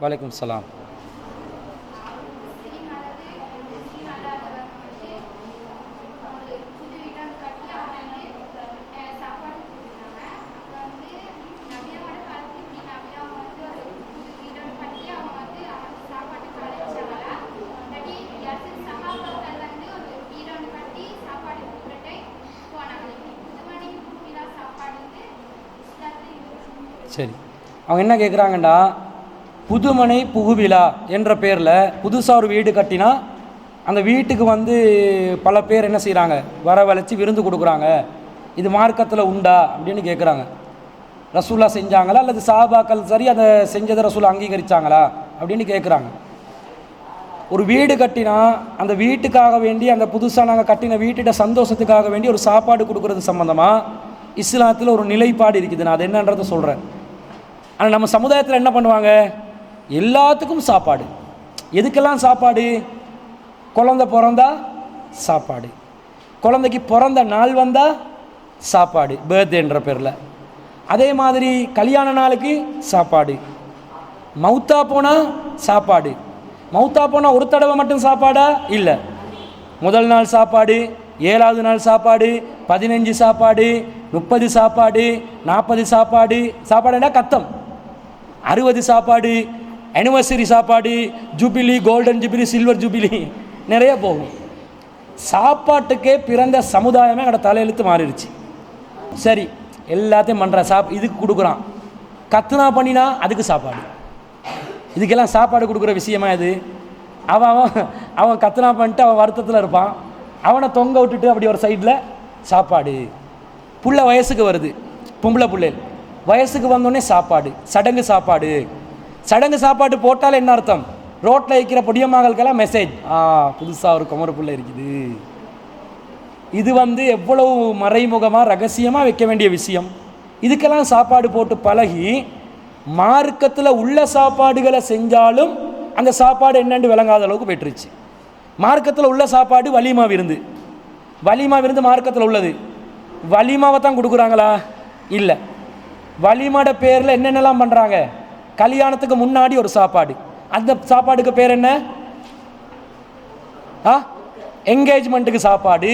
வலைக்கும் சலாம். சரி, அவங்க என்ன கேட்குறாங்கண்டா, புதுமனை புகுவிழா என்ற பேரில் புதுசாக ஒரு வீடு கட்டினா அந்த வீட்டுக்கு பல பேர் என்ன செய்கிறாங்க, வரவழைச்சி விருந்து கொடுக்குறாங்க. இது மார்க்கத்தில் உண்டா அப்படின்னு கேட்குறாங்க. ரசூலா செஞ்சாங்களா அல்லது சஹாபாக்கள் சரி அதை செஞ்சதை ரசூலா அங்கீகரித்தாங்களா அப்படின்னு கேட்குறாங்க. ஒரு வீடு கட்டினா அந்த வீட்டுக்காக வேண்டி, அந்த புதுசாக நாங்கள் கட்டின வீட்டிட சந்தோஷத்துக்காக வேண்டி ஒரு சாப்பாடு கொடுக்குறது சம்மந்தமாக இஸ்லாத்தில் ஒரு நிலைப்பாடு இருக்குது. நான் அது என்னன்றதை சொல்கிறேன். ஆனால் நம்ம சமுதாயத்தில் என்ன பண்ணுவாங்க, எல்லாத்துக்கும் சாப்பாடு. எதுக்கெல்லாம் சாப்பாடு? குழந்தை பிறந்தா சாப்பாடு, குழந்தைக்கு பிறந்த நாள் வந்தால் சாப்பாடு, பர்த்டேன்ற பேரில். அதே மாதிரி கல்யாண நாளுக்கு சாப்பாடு, மௌத்தா போனால் சாப்பாடு. மௌத்தா போனால் ஒரு தடவை மட்டும் சாப்பாடா? இல்லை, முதல் நாள் சாப்பாடு, 7வது நாள் சாப்பாடு, 15 சாப்பாடு, 30 சாப்பாடு, 40 சாப்பாடு. சாப்பாடுனா கத்தம், 60 சாப்பாடு, அனிவர்சரி சாப்பாடு, jubilee, golden jubilee, silver jubilee, நிறைய போகும். சாப்பாட்டுக்கே பிறந்த சமுதாயமே கடை தலையெழுத்து மாறிடுச்சு. சரி, எல்லாத்தையும் பண்ணுற இதுக்கு கொடுக்குறான், கத்துனா பண்ணினா அதுக்கு சாப்பாடு. இதுக்கெல்லாம் சாப்பாடு கொடுக்குற விஷயமா இது? அவன் கத்துனா பண்ணிட்டு அவன் வருத்தத்தில் இருப்பான், அவனை தொங்க விட்டுட்டு அப்படி ஒரு சைடில் சாப்பாடு. புள்ள வயசுக்கு வருது, பொம்பளை பிள்ளை வயசுக்கு வந்தோடனே சாப்பாடு, சடங்கு சாப்பாடு. சடங்கு சாப்பாடு போட்டால் என்ன அர்த்தம்? ரோட்டில் வைக்கிற பொடியம்மாக்களுக்கெல்லாம் மெசேஜ், புதுசாக ஒரு குமர பிள்ளை இருக்குது. இது எவ்வளவு மறைமுகமாக ரகசியமாக வைக்க வேண்டிய விஷயம். இதுக்கெல்லாம் சாப்பாடு போட்டு பழகி மார்க்கத்தில் உள்ள சாப்பாடுகளை செஞ்சாலும் அந்த சாப்பாடு என்னென்று விளங்காத அளவுக்கு போய்ட்டுருச்சு. மார்க்கத்தில் உள்ள சாப்பாடு வலிமா விருந்து. வலிமா விருந்து மார்க்கத்தில் உள்ளது. வலிமாவை தான் கொடுக்குறாங்களா? இல்லை. வலிமாட பேரில் என்னென்னலாம் பண்ணுறாங்க? கல்யாணத்துக்கு முன்னாடி ஒரு சாப்பாடு, அந்த சாப்பாடுக்கு பேர் என்ன? என்கேஜ்மெண்ட்டுக்கு சாப்பாடு,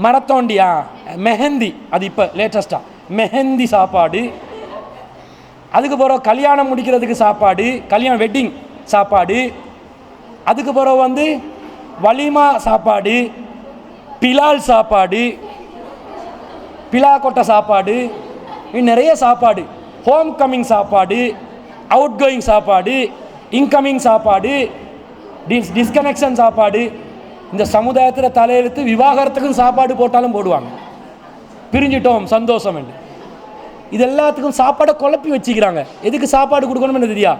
மரத்தோண்டியா, மெஹந்தி, அது இப்போ லேட்டஸ்டாக மெஹந்தி சாப்பாடு. அதுக்கு பிறகு கல்யாணம் முடிக்கிறதுக்கு சாப்பாடு, கல்யாணம் வெட்டிங் சாப்பாடு. அதுக்கு பிறகு வலிமா சாப்பாடு, பிலால் சாப்பாடு, பிலா கொட்டை சாப்பாடு, நிறைய சாப்பாடு. ஹோம் கம்மிங் சாப்பாடு, அவுட் கோயிங் சாப்பாடு, இன்கமிங் சாப்பாடு, டிஸ்கனெக்ஷன் சாப்பாடு. இந்த சமுதாயத்தில் தலையெழுத்து விவாகரத்துக்கும் சாப்பாடு போட்டாலும் போடுவாங்க. பிரிஞ்சிட்டோம் சந்தோஷம் என்று. இது எல்லாத்துக்கும் சாப்பாடை குழப்பி வச்சுக்கிறாங்க. எதுக்கு சாப்பாடு கொடுக்கணும்னு தெரியா?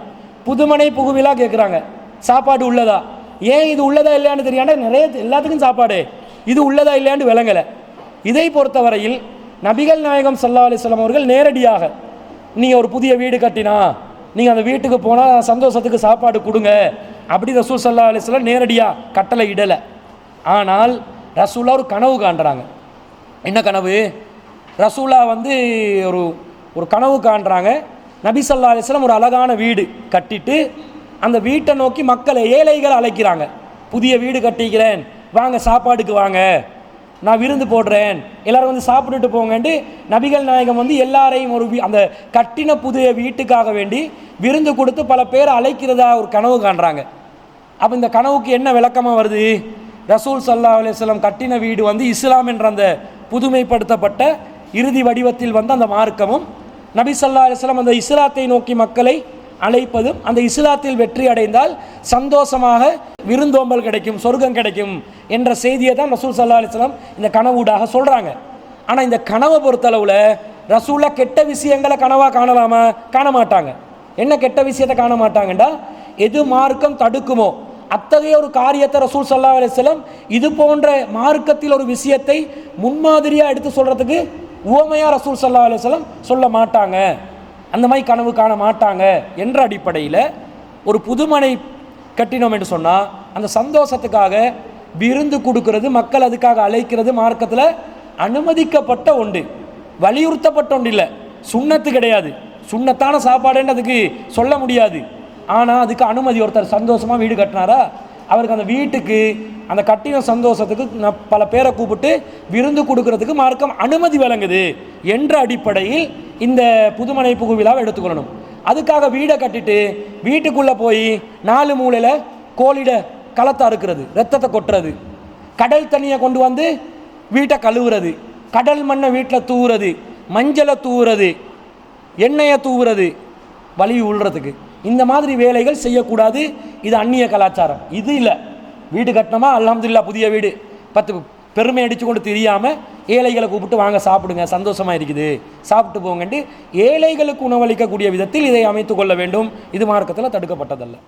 புதுமனை புகுவிழா கேட்குறாங்க, சாப்பாடு உள்ளதா? ஏன் இது உள்ளதா இல்லையான்னு தெரியாண்டா நிறைய எல்லாத்துக்கும் சாப்பாடு, இது உள்ளதா இல்லையான்னு விளங்கலை. இதை பொறுத்தவரையில் நபிகள் நாயகம் ஸல்லல்லாஹு அலைஹி வஸல்லம் அவர்கள் நேரடியாக, நீங்கள் ஒரு புதிய வீடு கட்டினா நீங்கள் அந்த வீட்டுக்கு போனால் சந்தோஷத்துக்கு சாப்பாடு கொடுங்க அப்படி ரசூல் ஸல்லல்லாஹு அலைஹி வஸல்லம் நேரடியாக கட்டளை இடலை. ஆனால் ரசூலா ஒரு கனவு காண்றாங்க. என்ன கனவு? ரசூலா ஒரு கனவு காண்றாங்க. நபி ஸல்லல்லாஹு அலைஹி வஸல்லம் ஒரு அழகான வீடு கட்டிட்டு அந்த வீட்டை நோக்கி மக்களை, ஏழைகளை அழைக்கிறாங்க. புதிய வீடு கட்டிக்கிறேன், வாங்க சாப்பாடுக்கு வாங்க, நான் விருந்து போடுறேன், எல்லோரும் சாப்பிட்டுட்டு போங்கன்ட்டு நபிகள் நாயகம் எல்லாரையும் அந்த கட்டின புதிய வீட்டுக்காக வேண்டி விருந்து கொடுத்து பல பேர் அழைக்கிறதா ஒரு கனவு காண்றாங்க. அப்போ இந்த கனவுக்கு என்ன விளக்கமாக வருது? ரசூல் ஸல்லல்லாஹு அலைஹி வஸல்லம் கட்டின வீடு இஸ்லாம் என்ற அந்த புதுமைப்படுத்தப்பட்ட இறுதி வடிவத்தில் அந்த மார்க்கமும், நபி ஸல்லல்லாஹு அலைஹி வஸல்லம் அந்த இஸ்லாத்தை நோக்கி மக்களை அழைப்பதும், அந்த இஸ்லாத்தில் வெற்றி அடைந்தால் சந்தோஷமாக விருந்தோம்பல் கிடைக்கும், சொர்க்கம் கிடைக்கும் என்ற செய்தியை தான் ரசூல் ஸல்லல்லாஹு அலைஹி வஸல்லம் இந்த கனவூடாக சொல்கிறாங்க. ஆனால் இந்த கனவை பொறுத்தளவில் ரசூலா கெட்ட விஷயங்களை கனவாக காணலாமா? காண மாட்டாங்க. என்ன கெட்ட விஷயத்தை காண மாட்டாங்கண்டா, எது மார்க்கம் தடுக்குமோ அத்தகைய ஒரு காரியத்தை ரசூல் ஸல்லல்லாஹு அலைஹி வஸல்லம் இது போன்ற மார்க்கத்தில் ஒரு விஷயத்தை முன்மாதிரியாக எடுத்து சொல்கிறதுக்கு உவமையாக ரசூல் ஸல்லல்லாஹு அலைஹி வஸல்லம் சொல்ல மாட்டாங்க. அந்த மாதிரி கனவு காண மாட்டாங்க என்ற அடிப்படையில் ஒரு புதுமனை கட்டினோம் என்று சொன்னால் அந்த சந்தோஷத்துக்காக விருந்து கொடுக்கறது, மக்கள் அதுக்காக அழைக்கிறது மார்க்கத்தில் அனுமதிக்கப்பட்ட ஒன்று, வலியுறுத்தப்பட்ட ஒன்று இல்லை, சுன்னத்து கிடையாது. சுண்ணத்தான சாப்பாடுன்னு அதுக்கு சொல்ல முடியாது. ஆனால் அதுக்கு அனுமதி. ஒருத்தர் சந்தோஷமாக வீடு கட்டினாரா, அவருக்கு அந்த வீட்டுக்கு அந்த கட்டின சந்தோஷத்துக்கு பல பேரை கூப்பிட்டு விருந்து கொடுக்கறதுக்கு மார்க்கம் அனுமதி வழங்குது என்ற அடிப்படையில் இந்த புதுமனை புகு விழாவை எடுத்துக்கொள்ளணும். அதுக்காக வீடை கட்டிட்டு வீட்டுக்குள்ளே போய் 4 மூலையில் கோழிட களத்தை அறுக்கிறது, ரத்தத்தை கொட்டுறது, கடல் தண்ணியை கொண்டு வந்து வீட்டை கழுவுறது, கடல் மண்ணை வீட்டில் தூவுறது, மஞ்சளை தூவுறது, எண்ணெயை தூவுறது, வலி உள்றதுக்கு, இந்த மாதிரி வேலைகள் செய்யக்கூடாது. இது அந்நிய கலாச்சாரம். இது இல்லை. வீடு கட்டினோமா அல்ஹம்துலில்லாஹ் புதிய வீடு 10 பெருமை அடித்து கொண்டு தெரியாமல் ஏழைகளை கூப்பிட்டு வாங்க சாப்பிடுங்க, சந்தோஷமாக இருக்குது, சாப்பிட்டு போங்கன்ட்டு ஏழைகளுக்கு உணவளிக்கக்கூடிய விதத்தில் இதை அமைத்து கொள்ள வேண்டும். இது மார்க்கத்தில் தடுக்கப்பட்டதல்ல.